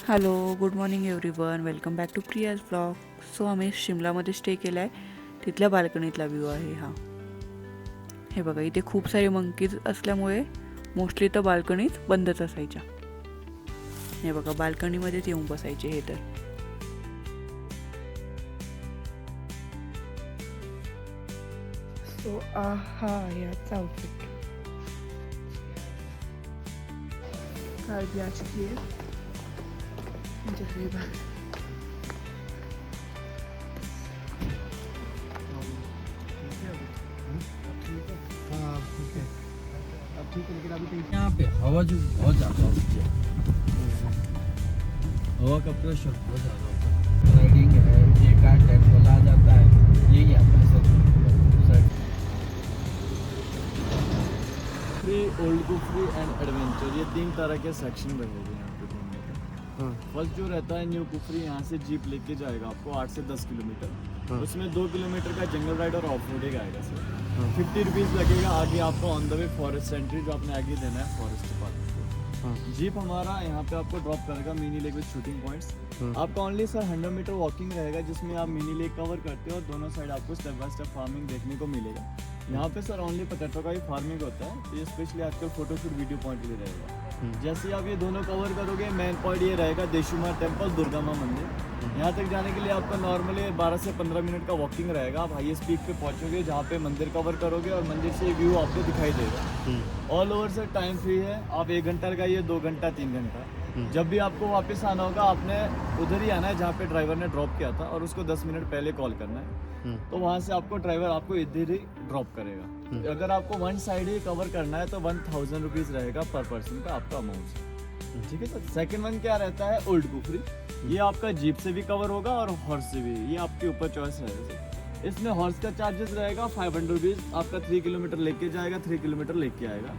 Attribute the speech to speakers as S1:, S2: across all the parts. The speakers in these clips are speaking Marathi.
S1: Hello, good morning everyone. Welcome back to Priya's blog. So आम्ही शिमलामध्ये स्टे केला आहे. तिथल्या बाल्कनीतला व्ह्यू आहे हा. हे बघा, इथे खूप सारे मंकीज असल्यामुळे मोस्टली तर बाल्कनीज बंदच असायच्या. हे बघा, बाल्कनीमध्येच येऊन बसायचे हे तर. सो हा याचा आउटफिट काल भी आज की है.
S2: लेकिन अभी यहाँ पे हवा जो बहुत ज़्यादा होती है, हवा का प्रेशर बहुत ज़्यादा होता है. राइडिंग है, ये कार टेंट आ जाता है, यही आता है सब. Free, old Kufri and adventure, ये 3 तरह के सेक्शन बने हुए हैं यहाँ पे घूमने का. फर्स्ट जो रहता है न्यू कुफरी, यहाँ से जीप लेके जाएगा आपको 8 से 10 किलोमीटर. उसमें 2 किलोमीटर का जंगल राइड और ऑफ रोडिंग आएगा सर. 50 रुपीज़ लगेगा. आगे आपको on the way forest entry जो आपने आगे देना है फॉरेस्ट डिपार्टमेंट को. जीप हमारा यहाँ पे आपको ड्रॉप करेगा मिनी लेक विद शूटिंग पॉइंट्स. आपका ओनली सर 100 मीटर वॉकिंग रहेगा, जिसमें आप मिनी लेक कवर करते हो और दोनों साइड आपको स्टेप बाय स्टेप फार्मिंग देखने को मिलेगा. यहाँ पे सर ओनली पोटैटो का ही फार्मिंग होता है. तो ये स्पेशली आजकल फोटोशूट वीडियो पॉइंट भी रहेगा. जैसे आप ये दोनों कवर करोगे, मेन पॉइंट ये रहेगा देशुमा टेम्पल, दुर्गा माँ मंदिर. यहाँ तक जाने के लिए आपका नॉर्मली 12 से 15 मिनट का वॉकिंग रहेगा. आप हाईएस्ट पीक पे पहुँचोगे जहाँ पे मंदिर कवर करोगे और मंदिर से व्यू आपको दिखाई देगा. All over sir time free है. आप 1 घंटा लगाइए, 2 घंटा, 3 घंटा. जब भी आपको वापस आना होगा, आपने उधर ही आना है जहाँ पे ड्राइवर ने ड्रॉप किया था और उसको 10 मिनट पहले कॉल करना है. तो वहाँ से आपको ड्राइवर आपको इधर ही ड्रॉप करेगा. अगर आपको वन साइड ही कवर करना है तो 1000 रुपीज़ रहेगा पर पर्सन का आपका अमाउंट. ठीक है सर. सेकंड वन क्या रहता है, ओल्ड कुफरी. ये आपका जीप से भी कवर होगा और हॉर्स से भी. ये आपके ऊपर चॉइस रहेगा. इसमें हॉर्स का चार्जेस रहेगा 500 रुपीज़. आपका 3 किलोमीटर लेके जाएगा, 3 किलोमीटर लेके आएगा.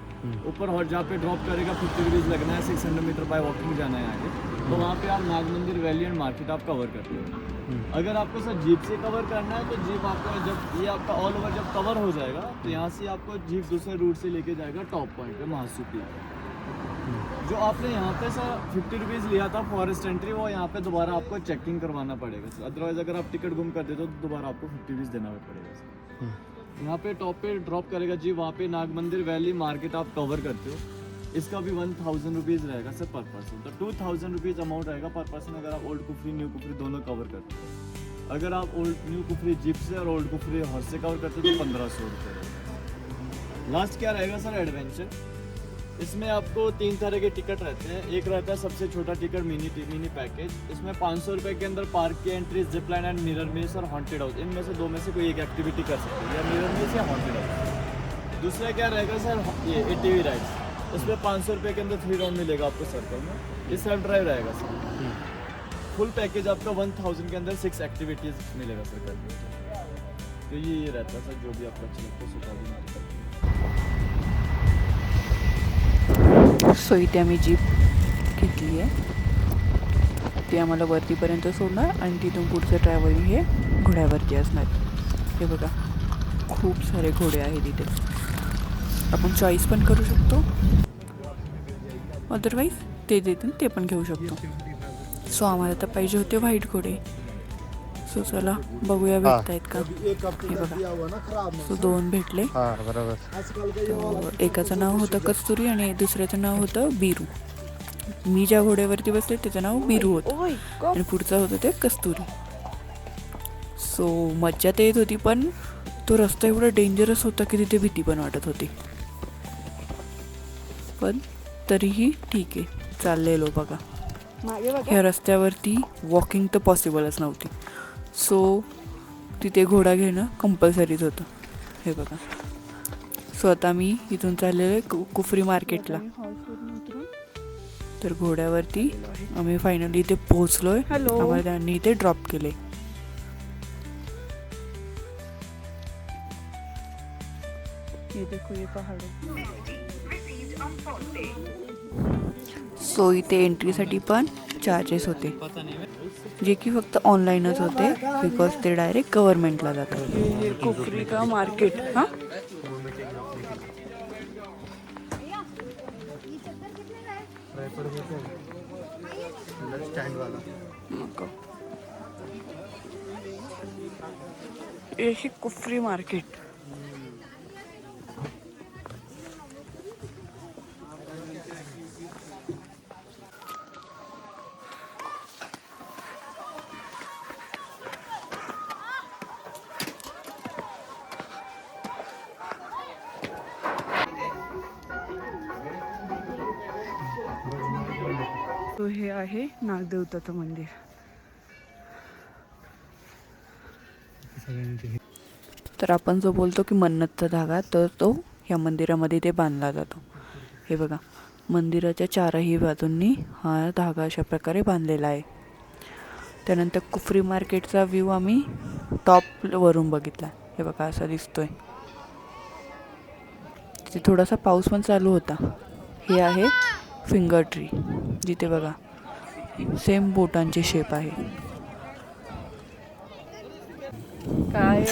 S2: ऊपर हॉर्स जहाँ पे ड्रॉप करेगा 50 रुपीज़ लगना है. 600 मीटर बाय वॉकिंग जाना है आगे. तो वहाँ पे आप नाग मंदिर वैली एंड मार्केट आप कवर करते हो. अगर आपको सर जीप से कवर करना है तो जीप आपका जब ये आपका ऑल ओवर जब कवर हो जाएगा तो यहाँ से आपको जीप दूसरे रूट से लेके जाएगा टॉप पॉइंट पे महासू पीक. जो आपने यहाँ पे सर 50 रुपीज़ लिया था फॉरेस्ट एंट्री, वो यहाँ पे दोबारा आपको चेकिंग करवाना पड़ेगा सर. अदरवाइज अगर आप टिकट गुम कर देते हो तो दोबारा आपको 50 रुपीज़ देना पड़ेगा सर. यहाँ पे टॉप पे ड्रॉप करेगा जी. वहाँ पे नाग मंदिर वैली मार्केट आप कवर करते हो. इसका भी 1000 रुपीज़ रहेगा सर पर पर्सन. तो 2000 रुपीज़ अमाउंट रहेगा पर पर्सन अगर आप ओल्ड कुफरी न्यू कुफरी दोनों कवर करते हो. अगर आप ओल्ड न्यू कुफरी जीप से और ओल्ड कुफरी हॉर्स से कवर करते हो तो 1500 रुपये रहेगा. लास्ट क्या रहेगा सर, एडवेंचर. इसमें आपको 3 तरह के टिकट रहते हैं. एक रहता है सबसे छोटा टिकट मिनी पैकेज. इसमें 500 रुपये के अंदर पार्क की entry, jeep line end mirror मेज और हॉन्टेड हाउस, इनमें से 2 में से कोई एक एक्टिविटी कर सकते हैं, या मिरर मेज या हॉन्टेड हाउस. दूसरा क्या रहेगा सर, ये ATV राइड्स. उसमें 500 रुपये के अंदर 3 राउंड मिलेगा आपको सर्कल में. ये सेल्फ ड्राइव रहेगा सर. फुल पैकेज आपका 1000 के अंदर 6 एक्टिविटीज़ मिलेगा सर करने. तो ये रहता है सर, जो भी आपका अच्छा लगता है सुझाव देना.
S1: सो इथे आम्ही जीप घेतली आहे. ते आम्हाला वरतीपर्यंत सोडणार आणि तिथून पुढचं ट्रॅव्हलिंग हे घोड्यावरती असणार. हे बघा, खूप सारे घोडे आहेत इथे. आपण चॉईस पण करू शकतो, अदरवाईज ते देतील ते पण घेऊ शकतो. सो आम्हाला तर पाहिजे होते व्हाईट घोडे. सो चला बघूया भेटत आहेत का. हे बघा, सो 2 भेटले. तो एकाचं नाव होतं कस्तुरी आणि दुसऱ्याचं नाव होतं बिरू. मी ज्या घोड्यावरती बसले त्याचं नाव बिरू होतं आणि पुढचं होतं ते कस्तुरी. सो मज्जा तर येत होती, पण तो रस्ता एवढा डेंजरस होता की तिथे भीती पण वाटत होती. पण तरीही ठीक आहे, चाललेलो बघा. ह्या रस्त्यावरती वॉकिंग तर पॉसिबलच नव्हती. सो तिथे घोडा घेणं कंपल्सरीच होतं. हे बघा, सो आता मी इथून चाललेलो आहे कुफरी मार्केटला. तर घोड्यावरती आम्ही फायनली इथे पोहोचलो आहे. आम्हाला त्यांनी इथे ड्रॉप केले. ये देखो, ये पहाड़. सो इथे एंट्रीसाठी पण चार्जेस होते, जे की फक्त ऑनलाईनच होते बिकॉज ते डायरेक्ट गव्हर्नमेंटला जातात. हे कुफरी का मार्केट. हां,
S3: स्टँड वाला
S1: नको. हे कुफरी मार्केट. तो हे आहे नागदेवताचं मंदिर. तर आपण जो बोलतो की मन्नतचा धागा, तर तो ह्या मंदिरामध्ये ते बांधला जातो. हे बघा, मंदिराच्या चारही बाजूंनी हा धागा अशा प्रकारे बांधलेला आहे. त्यानंतर कुफरी मार्केटचा व्ह्यू आम्ही टॉपवरून बघितला. हे बघा असा दिसतोय. तिथे थोडासा पाऊस पण चालू होता. हे आहे फिंगर ट्री, जिथे बघा सेम बोटांचे शेप आहे.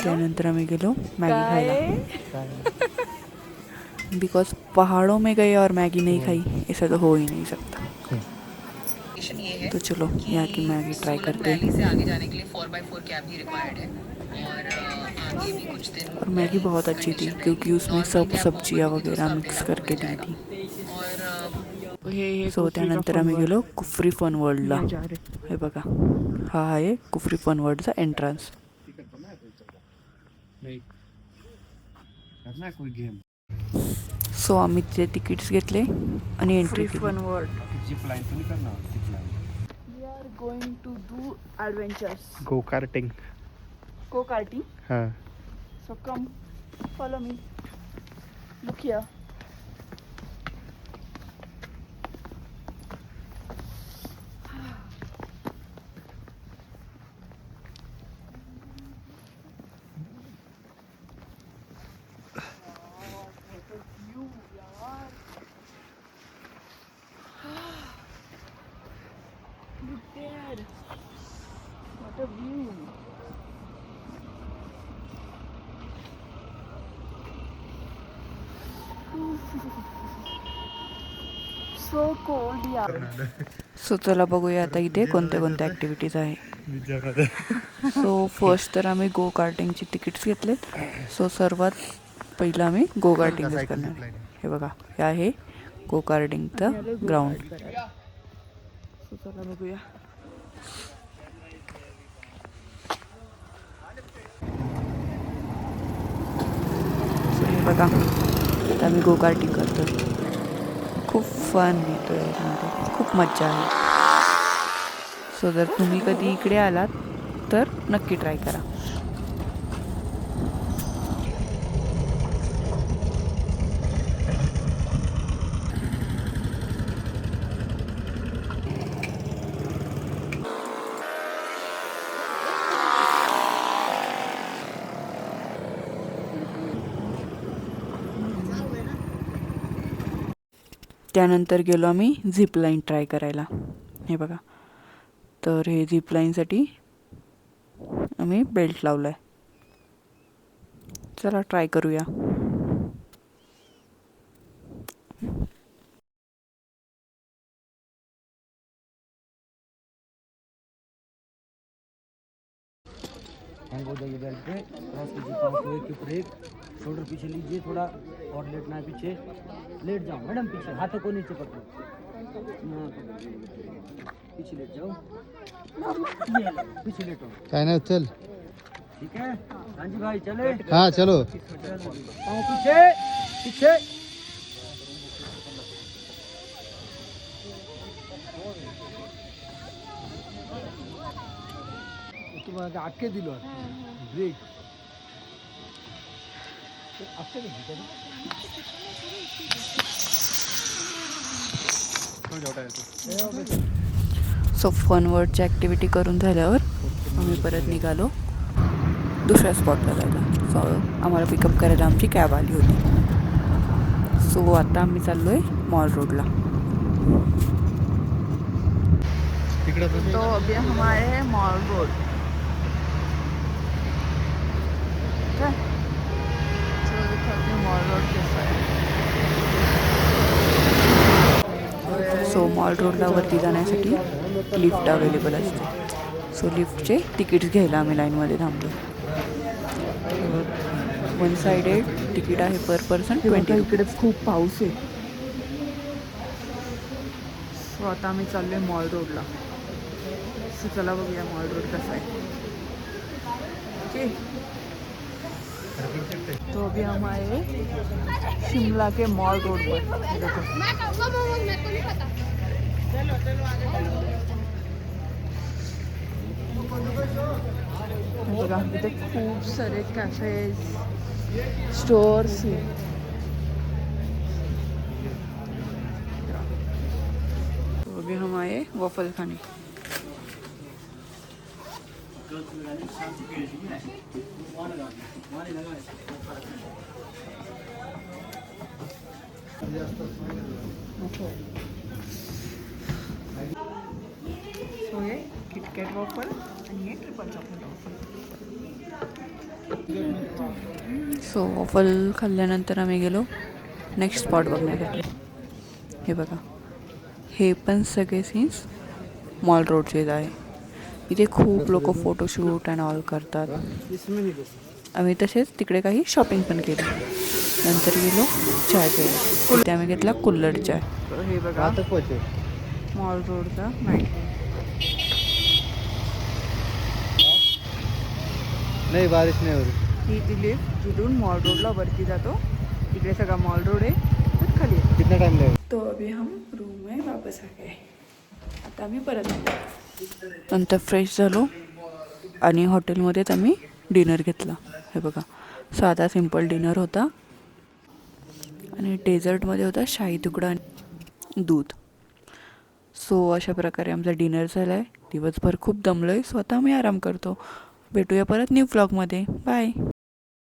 S1: त्यानंतर आम्ही गेलो मॅगी खायला. बिकॉज पहाड़ों में गए और मैगी नहीं खाई, ऐसा तो हो ही नहीं सकता. तो चलो यहाँ की मैगी ट्राई करते हैं.
S4: से आगे जाने के लिए 4x4 कैब भी रिक्वायर्ड है और आगे भी कुछ दिन
S1: और मैगी बहुत अच्छी थी क्योंकि उसमें सब सब्जियाँ वगैरह मिक्स करके दी थी. सो त्यानंतर आम्ही गेलो कुफरी फन वर्ल्डला. हे बघा, हा आहे कुफरी फन वर्ल्डचा एंट्रन्स. सो आम्ही तिथे तिकीट्स घेतले आणि एंट्री केली. Fun world. We are going to do adventures.
S3: Go karting.
S1: Go karting.
S3: हां.
S1: So come follow me. Look here. Look there. What a view. So cold यार. सो चला बघूया आता इथे कोणत्या कोणत्या ॲक्टिव्हिटीज आहे. सो फर्स्ट तर आम्ही गो कार्टिंगची तिकीट्स घेतले. सो सर्वात पहिलं आम्ही गो कार्टिंगच करणार. हे बघा, हे आहे गो कार्टिंगचं ग्राउंड. सो चला बघूया. सो हे बघा, आता आम्ही गो कार्टिंग करतो. खूप फन येतो यामध्ये, खूप मज्जा आहे. सो जर तुम्ही कधी इकडे आलात तर नक्की ट्राय करा. त्यानंतर गेलो आम्ही झिप लाईन ट्राय करायला. हे बघा, तर हे झिप लाईनसाठी आम्ही बेल्ट लावला आहे. चला ट्राय करूया.
S5: हैंग हो जाइए बेल्ट पे. क्रॉस कीजिए पाँव को एक के ऊपर एक. शोल्डर पीछे लीजिए थोड़ा और लेटना है पीछे. लेट जाओ मैडम पीछे, हाथों को नीचे पकड़ो. पीछे लेट जाओ. ये लो, पीछे लेटो.
S3: काय नाही चल.
S5: ठीक है हाँ जी भाई चले.
S3: हाँ चलो.
S5: पाँव पीछे पीछे. तुम्हाला अटके दिलो ब्रेक.
S1: सो फन वर्ल्डची ॲक्टिव्हिटी करून झाल्यावर आम्ही परत निघालो दुसऱ्या स्पॉटला जायला. सो आम्हाला पिकअप करायला आमची कॅब आली होती. सो आता आम्ही चाललो आहे मॉल रोडला. तो अभी हमारे है मॉल रोड. चलो दिखाते हैं मॉल रोड कैसा है. सो मॉल रोडला वरती जाण्यासाठी लिफ्ट अवेलेबल असते. सो लिफ्टचे तिकीट्स घ्यायला आम्ही लाईनमध्ये थांबलो. वन साइडेड तिकीट आहे पर पर्सन 20. इकडेच खूप पाऊस आहे. सो आता आम्ही चाललोय मॉल रोडला. सो चला बघूया मॉल रोड कसा आहे. ओके, तो अभी हम आए शिमला के मॉल रोड पर. देखो बघा इथे खूप सारे कॅफेज स्टोर्स आहेत. तो अभी हम आए वॉफल खाने. सो ये किटकॅट वॉफल आणि हे triple chocolate waffle. So waffle खाल्ल्यानंतर आम्ही गेलो नेक्स्ट स्पॉट बघण्यासाठी. हे बघा, हे पण सगळे सीन्स मॉल रोडचेच आहे. इथे खूप लोक फोटोशूट अँड ऑल करतात. आम्ही तसेच तिकडे काही शॉपिंग पण केली. नंतर गेलो चाय प्यायला. तिथे आम्ही घेतला कुल्हड चाय. हे बघा मॉल रोडचा नाईट.
S2: नहीं बारिश नहीं हो रही.
S1: ही ती लिफ्ट जिथून मॉल रोडला वरती जातो. तिकडे सगळा मॉल रोड आहे, तर खाली आहे.
S2: कितना टाइम लगेगा?
S1: तो अभी हम रूम में वापस आ गए. आता आम्ही परत आलो. नंतर फ्रेश झालो आणि हॉटेलमध्येच आम्ही डिनर घेतला. हे बघा, साधा सिंपल डिनर होता आणि डेझर्टमध्ये होता शाही तुकडा आणि दूध. सो अशा प्रकारे आमचा डिनर झाला आहे. दिवसभर खूप दमलो आहे. सो आता आम्ही आराम करतो. भेटूया परत न्यू व्लॉगमध्ये. बाय.